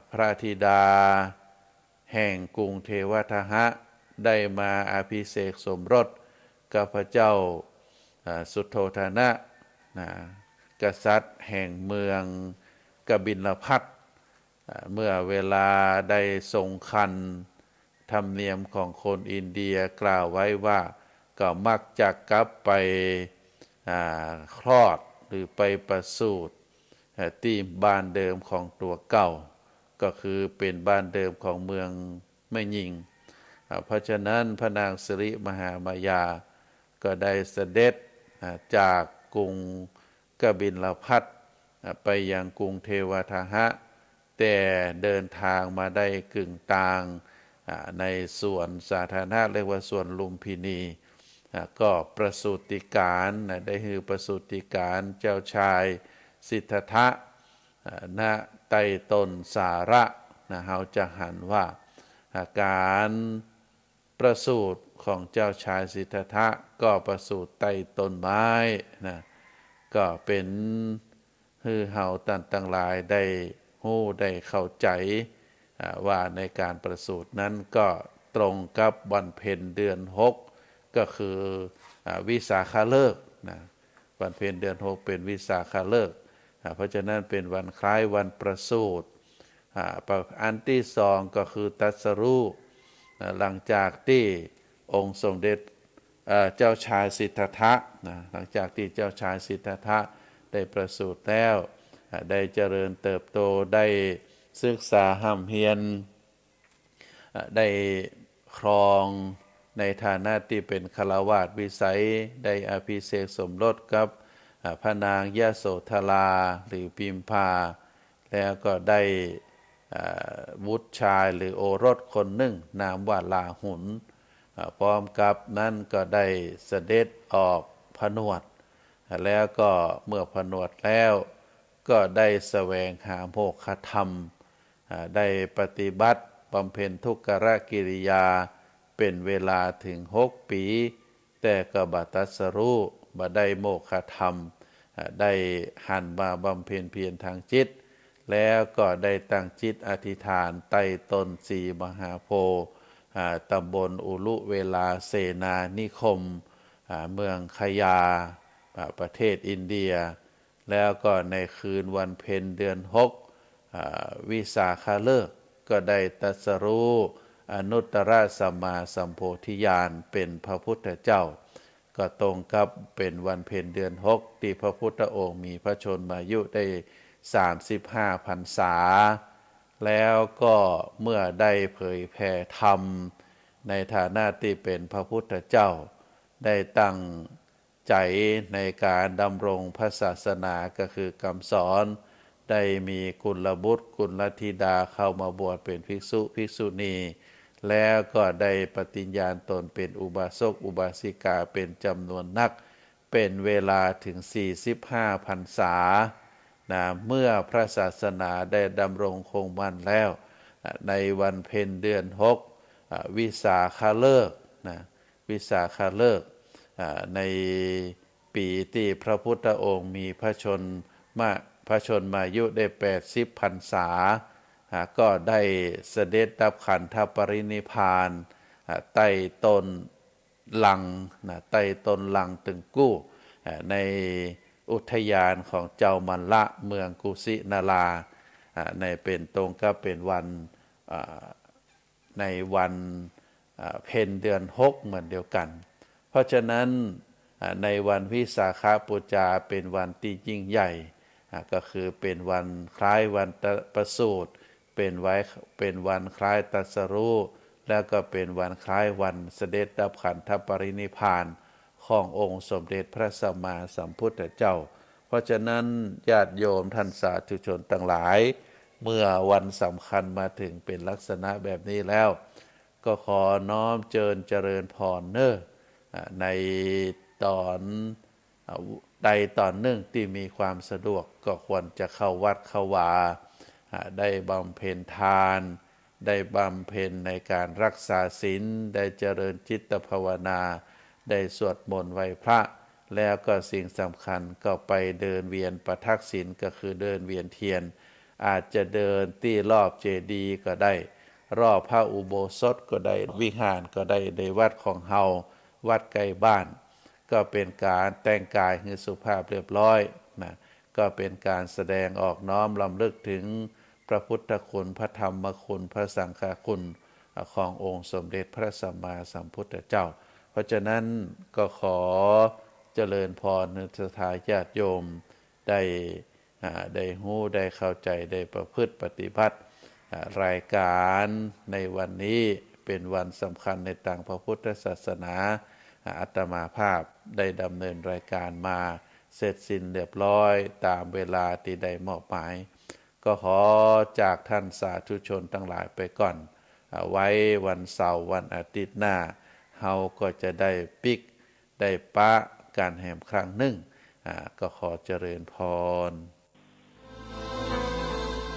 พระธิดาแห่งกรุงเทวทหะได้มาอภิเษกสมรสกับพระเจ้าสุโธทนะกษัตริย์แห่งเมืองกบิลพัสเมื่อเวลาได้ทรงครรภ์ธรรมเนียมของคนอินเดียกล่าวไว้ว่าก็มักจะกลับไปคลอดหรือไปประสูติที่บ้านเดิมของตัวเก่าก็คือเป็นบ้านเดิมของเมืองแม่หญิงเพราะฉะนั้นพระนางสิริมหามายาก็ได้เสด็จจากกรุงกบิลพัสไปยังกรุงเทวทหะแต่เดินทางมาได้กึ่งกลางในส่วนสาธารณะเรียกว่าส่วนลุมพินีก็ประสูติการได้คือประสูติการเจ้าชายสิทธัตถะณใต้ต้นสาระเราจะหันว่าการประสูติของเจ้าชายสิทธัตถะก็ประสูติใต้ต้นไม้ก็เป็นฮือเฮาต่างหลายได้ฮู้ได้เข้าใจว่าในการประสูตินั้นก็ตรงกับวันเพ็ญเดือน6ก็คือวิสาขฤกษ์วันเพ็ญเดือน6เป็นวิสาขฤกษ์เพราะฉะนั้นเป็นวันคล้ายวันประสูติอันที่สองก็คือตรัสรู้หลังจากที่องค์สมเด็จเจ้าชายสิทธัตถะหลังจากที่เจ้าชายสิทธัตถะได้ประสูติแล้วได้เจริญเติบโตได้ศึกษาห้ำเฮียนได้ครองในฐานะที่เป็นฆราวาสวิสัยได้อภิเษกสมรสกับพระนางยโสธราหรือพิมพาแล้วก็ได้บุตรชายหรือโอรสคนหนึ่งนามว่าลาหุนพร้อมกับนั้นก็ได้เสด็จออกผนวดแล้วก็เมื่อผนวดแล้วก็ได้แสวงหาโมฆะธรรมได้ปฏิบัติบำเพ็ญทุกขกิริยาเป็นเวลาถึง6 ปีแต่ก็บัตรัสรู้บ่ได้โมฆะธรรมได้หันมาบำเพ็ญเพียรทางจิตแล้วก็ได้ตั้งจิตอธิษฐานใต้ต้นสีมหาโพธิ์ตำบลอุลุเวลาเสนานิคมเมืองขยาประเทศอินเดียแล้วก็ในคืนวันเพ็ญเดือน6วิสาขฤกษ์ก็ได้ตรัสรู้อนุตตรสัมมาสัมโพธิญาณเป็นพระพุทธเจ้าก็ตรงกับเป็นวันเพ็ญเดือน6ที่พระพุทธองค์มีพระชนมายุได้35 พรรษาแล้วก็เมื่อได้เผยแผ่ธรรมในฐานะที่เป็นพระพุทธเจ้าได้ตั้งใจในการดำรงพระศาสนาก็คือคำสอนได้มีกุลบุตรกุลธิดาเข้ามาบวชเป็นภิกษุภิกษุณีแล้วก็ได้ปฏิญญาณตนเป็นอุบาสกอุบาสิกาเป็นจำนวนนักเป็นเวลาถึง45 พรรษาเมื่อพระศาสนาได้ดำรงคงมั่นแล้วในวันเพ็ญเดือน6วิสาขฤกษ์วิสาขฤกษ์ในปีที่พระพุทธองค์มีพระชนมายุได้80 พรรษาก็ได้เสด็จดับขันธปรินิพพานใต้ต้นลังใต้ต้นลังตึงกู้ในอุทยานของเจ้ามันละเมืองกุสินาราในเป็นตรงก็เป็นวันในวันเพ็ญเดือน6เหมือนเดียวกันเพราะฉะนั้นในวันวิสาขบูชาเป็นวันที่ยิ่งใหญ่ ก็คือเป็นวันคล้ายวันประสูติเป็นวันคล้ายตรัสรู้แล้วก็เป็นวันคล้ายวันเสด็จดับขันธปรินิพพานขององค์สมเด็จพระสัมมาสัมพุทธเจ้าเพราะฉะนั้นญาติโยมท่านสาธุชนทั้งหลายเมื่อวันสำคัญมาถึงเป็นลักษณะแบบนี้แล้วก็ขอน้อมเจริญพรในตอนใดตอนหนึ่งที่มีความสะดวกก็ควรจะเข้าวัดเข้าวาได้บำเพ็ญทานได้บำเพ็ญในการรักษาศีลได้เจริญจิตภาวนาได้สวดมนต์ไหว้พระแล้วก็สิ่งสำคัญก็ไปเดินเวียนประทักษิณก็คือเดินเวียนเทียนอาจจะเดินที่รอบเจดีย์ก็ได้รอบพระอุโบสถก็ได้วิหารก็ได้ในวัดของเฮาวัดใกล้บ้านก็เป็นการแต่งกายให้สุภาพเรียบร้อยนะก็เป็นการแสดงออกน้อมรำลึกถึงพระพุทธคุณพระธรรมคุณพระสังฆคุณขององค์สมเด็จพระสัมมาสัมพุทธเจ้าเพราะฉะนั้นก็ขอเจริญพรในสถาญาติโยมได้รู้ได้เข้าใจได้ประพฤติปฏิบัติรายการในวันนี้เป็นวันสำคัญในทางพระพุทธศาสนาอาตมาภาพได้ดำเนินรายการมาเสร็จสิ้นเรียบร้อยตามเวลาที่ได้มอบหมายก็ขอจากท่านสาธุชนทั้งหลายไปก่อนไว้วันเสาร์วันอาทิตย์หน้าเฮาก็จะได้ปิกได้ปะการแห่มครั้งหนึ่งก็ขอเจริญพร